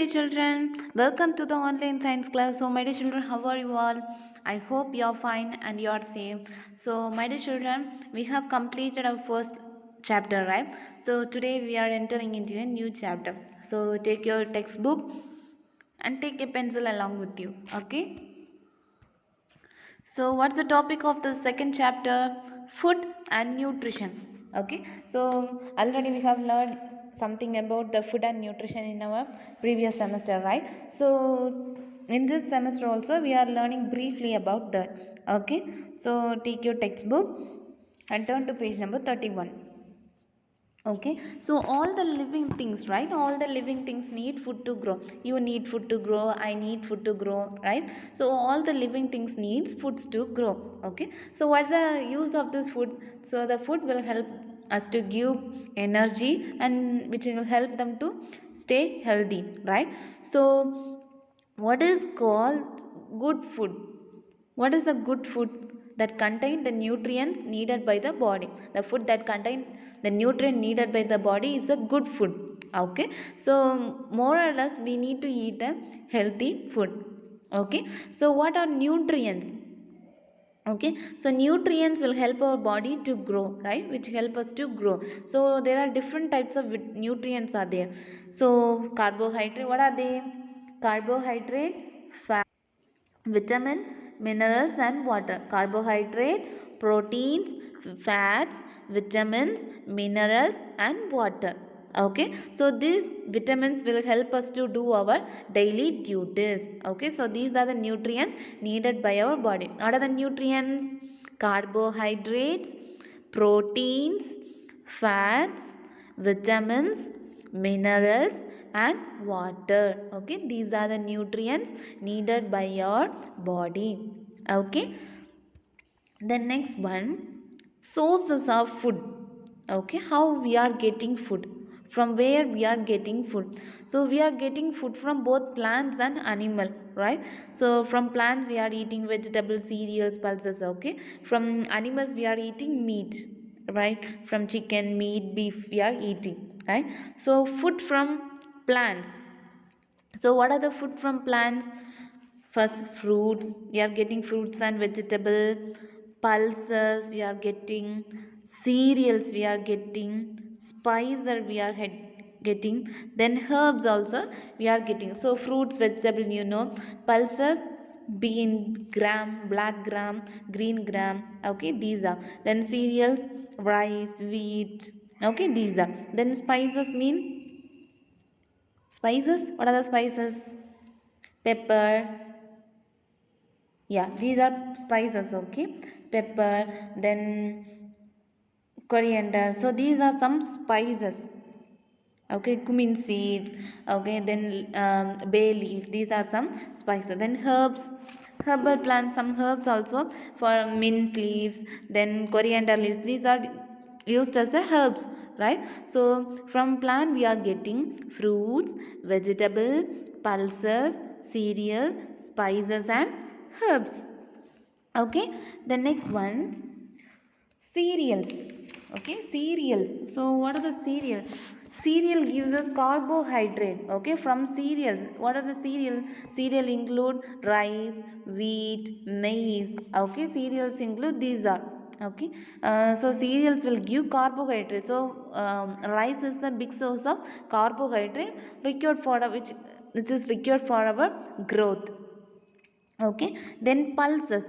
children, welcome to the online science class. So, my dear children, how are you all? I hope you are fine and you are safe. So, my dear children, we have completed our first chapter, right? So, today we are entering into a new chapter. So, take your textbook and take a pencil along with you, okay? So, what's the topic of the second chapter? Food and nutrition. Okay. So, already we have learned something about the food and nutrition in our previous semester, right? So, in this semester also, we are learning briefly about that. Okay. So, take your textbook and turn to page number 31. Okay, so all the living things, right, all the living things need food to grow. You need food to grow, I need food to grow, right? So all the living things needs foods to grow. Okay, so what's the use of this food? So the food will help us to give energy and which will help them to stay healthy, right? So what is called good food? What is a good food? That contain the nutrients needed by the body. The food that contain the nutrient needed by the body is a good food. Okay, so more or less we need to eat a healthy food. Okay, so what are nutrients? Okay, so nutrients will help our body to grow, right, which help us to grow. So there are different types of nutrients are there. So carbohydrate, what are they? Carbohydrate, fat, vitamin, minerals and water. Carbohydrate, proteins, fats, vitamins, minerals and water. Okay, so these vitamins will help us to do our daily duties. Okay, so these are the nutrients needed by our body. What are the nutrients? Carbohydrates, proteins, fats, vitamins, minerals and water. Okay, these are the nutrients needed by your body. Okay, the next one, sources of food. Okay, how we are getting food, from where we are getting food? So we are getting food from both plants and animal, right? So from plants we are eating vegetables, cereals, pulses. Okay, from animals we are eating meat, right? From chicken, meat, beef we are eating, right? So food from plants. So what are the food from plants? First, fruits, we are getting fruits and vegetable. Pulses we are getting. Cereals we are getting. Spices we are getting. Then herbs also we are getting. So fruits, vegetable, you know. Pulses, bean, gram, black gram, green gram. Okay, these are. Then cereals, rice, wheat. Okay, these are. Then spices mean spices. What are the spices? Pepper. Yeah, these are spices. Okay, pepper, then coriander. So these are some spices. Okay, cumin seeds. Okay, then bay leaf. These are some spices. Then herbs, herbal plants, some herbs also, for mint leaves, then coriander leaves. These are used as a herbs, right? So from plant we are getting fruits, vegetable, pulses, cereal, spices and herbs. Okay, the next one, cereals. Okay, cereals. So what are the cereal? Cereal gives us carbohydrate. Okay, from cereals. What are the cereal? Cereal include rice, wheat, maize. Okay, cereals include these are. Okay, so cereals will give carbohydrate. So rice is the big source of carbohydrate required for which is required for our growth. Okay, then pulses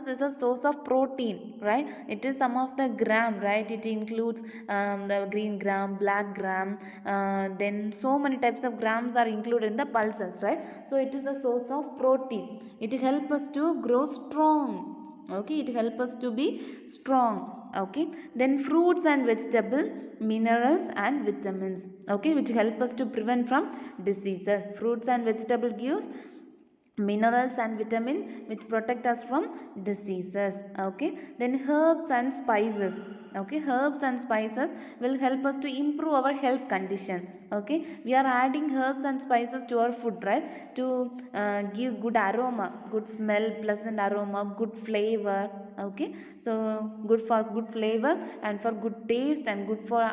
is a source of protein, right? It is some of the gram, right? It includes the green gram, black gram, then so many types of grams are included in the pulses, right? So it is a source of protein. It helps us to grow strong. Okay, it helps us to be strong. Okay, then fruits and vegetable, minerals and vitamins. Okay, which help us to prevent from diseases. Fruits and vegetable gives minerals and vitamin which protect us from diseases. Okay, then herbs and spices. Okay, herbs and spices will help us to improve our health condition. Okay, we are adding herbs and spices to our food, right, to give good aroma, good smell, pleasant aroma, good flavor. Okay, so good for good flavor and for good taste and good for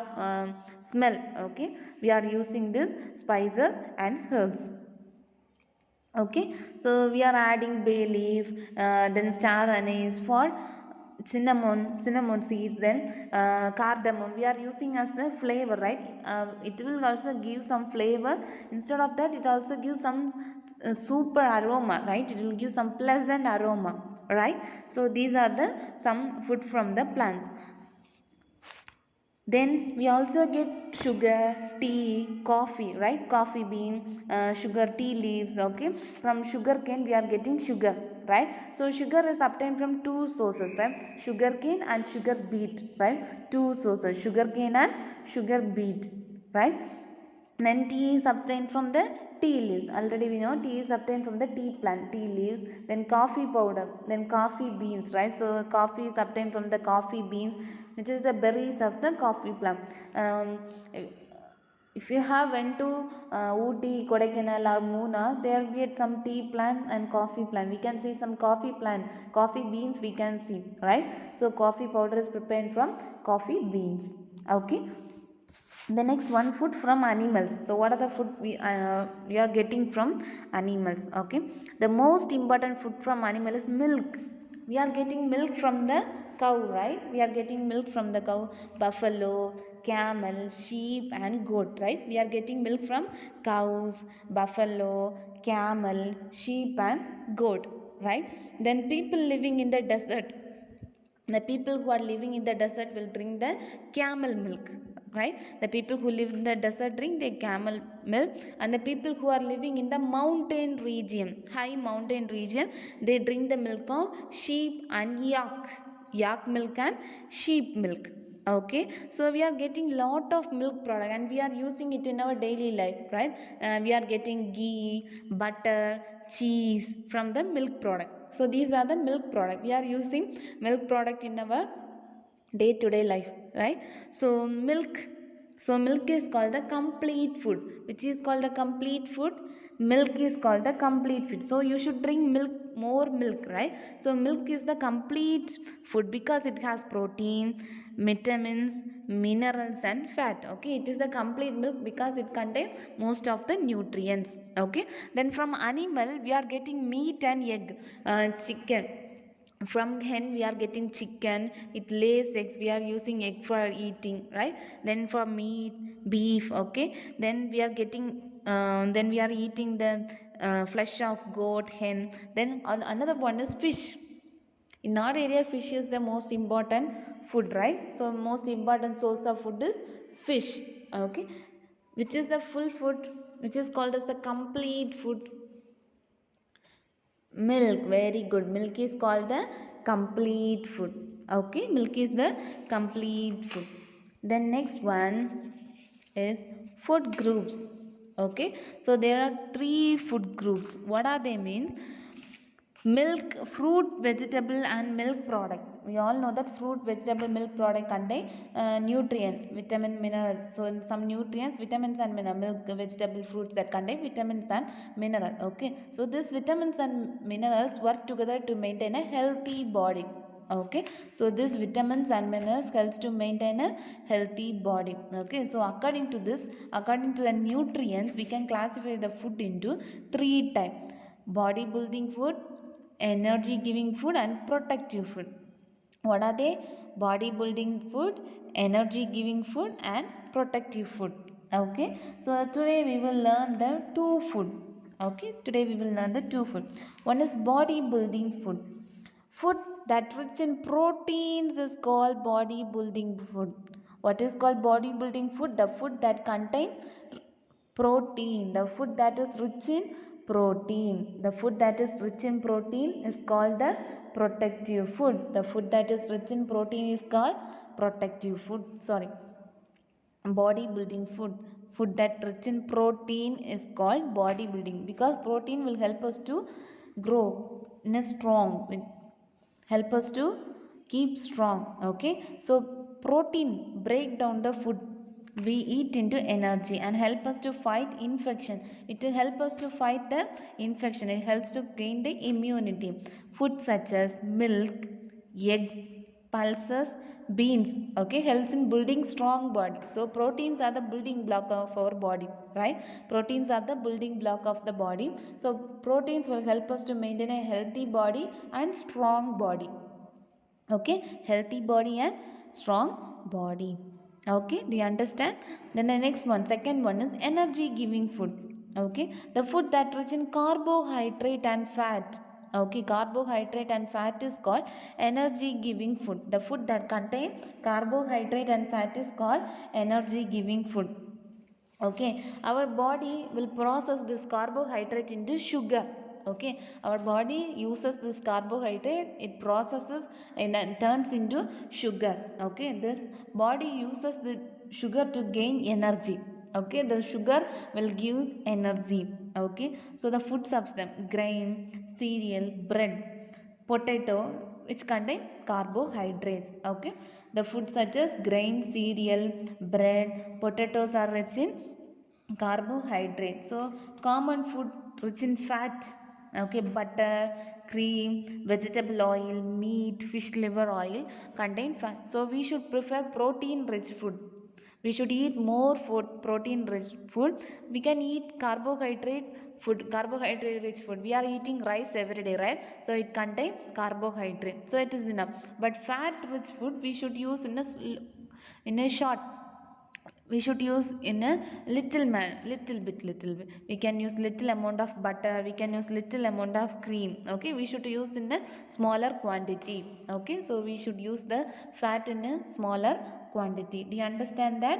smell. Okay, we are using this spices and herbs. Okay, so we are adding bay leaf, then star anise for cinnamon seeds, then cardamom we are using as a flavor, right? It will also give some flavor. Instead of that, it also gives some super aroma, right? It will give some pleasant aroma, right? So these are the some food from the plant. Then we also get sugar, tea, coffee, right? Coffee bean, sugar, tea leaves. Okay, from sugar cane we are getting sugar, right? So sugar is obtained from two sources, right? Sugar cane and sugar beet, right? Two sources, sugar cane and sugar beet, right? Then tea is obtained from the tea leaves. Already we know tea is obtained from the tea plant, tea leaves. Then coffee powder, then coffee beans, right? So coffee is obtained from the coffee beans, which is the berries of the coffee plant. Um, if you have went to Ooty, Kodaikanal or Munnar, there we get some tea plant and coffee plant. We can see some coffee plant, coffee beans we can see, right? So coffee powder is prepared from coffee beans. Okay. The next one, food from animals. So what are the food we are getting from animals? Okay, the most important food from animal is milk. We are getting milk from the cow, right? We are getting milk from the cow, buffalo, camel, sheep and goat, right? We are getting milk from cows, buffalo, camel, sheep and goat, right? Then people living in the desert, the people who are living in the desert will drink the camel milk, right? The people who live in the desert drink the camel milk, and the people who are living in the mountain region, high mountain region, they drink the milk of sheep and yak milk and sheep milk. Okay, so we are getting lot of milk product and we are using it in our daily life, right? We are getting ghee, butter, cheese from the milk product. So these are the milk product. We are using milk product in our day to day life, right? So milk is called the complete food. Which is called the complete food? Milk is called the complete food. So you should drink milk, more milk, right? So milk is the complete food because it has protein, vitamins, minerals and fat. Okay, it is a complete milk because it contains most of the nutrients. Okay, then from animal we are getting meat and egg, chicken. From hen we are getting chicken, it lays eggs, we are using egg for eating, right? Then for meat, beef. Okay, then we are getting then we are eating the flesh of goat, hen. Then another one is fish. In our area, fish is the most important food, right? So most important source of food is fish. Okay, which is the full food, which is called as the complete food? Milk, very good. Milk is called the complete food. Okay, milk is the complete food. Then next one is food groups. Okay, so there are three food groups. What are they means? Milk, fruit, vegetable and milk product. We all know that fruit, vegetable, milk product contain nutrient, vitamin, minerals. So in some nutrients, vitamins and mineral, milk, vegetable, fruits that contain vitamins and mineral. Okay, so these vitamins and minerals work together to maintain a healthy body. Okay, so these vitamins and minerals helps to maintain a healthy body. Okay, so according to this, according to the nutrients, we can classify the food into three types: body building food, energy giving food and protective food. What are they? Body building food, energy giving food and protective food. Okay, so today we will learn the two food. Okay, today we will learn the two food. One is body building food. Food that rich in proteins is called body building food. What is called body building food? The food that contain protein. The food that is rich in protein. The food that is rich in protein is called the protective food. The food that is rich in protein is called protective food. Sorry, body building food. Food that rich in protein is called body building because protein will help us to grow in a strong, help us to keep strong. Okay, so protein break down the food we eat into energy and help us to fight infection. It will help us to fight the infection. It helps to gain the immunity. Food such as milk, egg, pulses, beans. Okay, helps in building strong body. So proteins are the building block of our body, right? Proteins are the building block of the body. So proteins will help us to maintain a healthy body and strong body. Okay, healthy body and strong body. Okay, do you understand? Then the next one, second one is energy giving food. Okay, the food that rich in carbohydrate and fat. Okay, carbohydrate and fat is called energy giving food. The food that contain carbohydrate and fat is called energy giving food. Okay, our body will process this carbohydrate into sugar. Okay, our body uses this carbohydrate, it processes and turns into sugar. Okay, this body uses the sugar to gain energy. Okay, the sugar will give energy. Okay, so the food substance, grain, cereal, bread, potato, which contain carbohydrates. Okay, the food such as grain, cereal, bread, potatoes are rich in carbohydrates. So common food rich in fat. Okay, butter, cream, vegetable oil, meat, fish liver oil contain fat. So we should prefer protein rich food. We should eat more food, protein rich food. We can eat carbohydrate food, carbohydrate rich food. We are eating rice every day, right? So it contain carbohydrate, so it is enough. But fat rich food we should use in a short. We should use in a little bit. We can use little amount of butter, we can use little amount of cream. Okay, we should use in a smaller quantity. Okay, so we should use the fat in a smaller quantity. Do you understand that?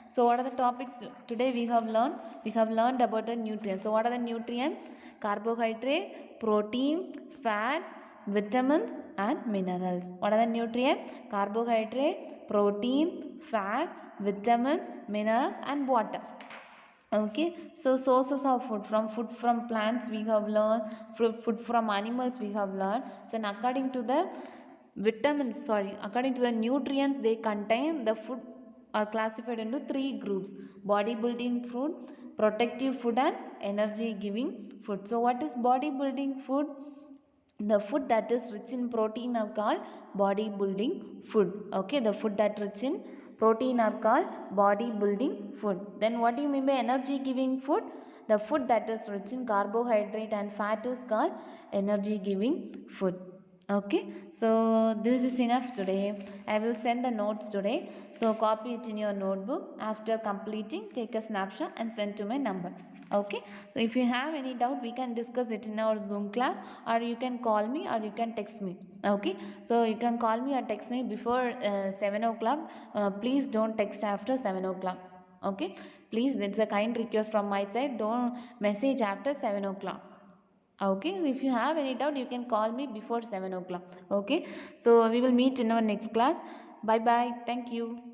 So what are the topics today we have learned? We have learned about the nutrients. So what are the nutrients? Carbohydrate, protein, fat, vitamins and minerals. What are the nutrients? Carbohydrate, protein, fat, vitamin, minerals and water. Okay, so sources of food from plants we have learned, food from animals we have learned. So according to the according to the nutrients they contain, the food are classified into three groups: bodybuilding food, protective food and energy giving food. So what is bodybuilding food? The food that is rich in protein are called bodybuilding food. Okay, the food that rich in protein are called bodybuilding food. Then what do you mean by energy giving food? The food that is rich in carbohydrate and fat is called energy giving food. Okay, so this is enough today. I will send the notes today, so copy it in your notebook. After completing, take a snapshot and send to my number. Okay, so if you have any doubt, we can discuss it in our Zoom class, or you can call me or you can text me. Okay, so you can call me or text me before 7 o'clock. Please don't text after 7 o'clock. Okay, please, it's a kind request from my side. Don't message after 7 o'clock. Okay, if you have any doubt, you can call me before 7 o'clock. Okay, so we will meet in our next class. Bye bye, thank you.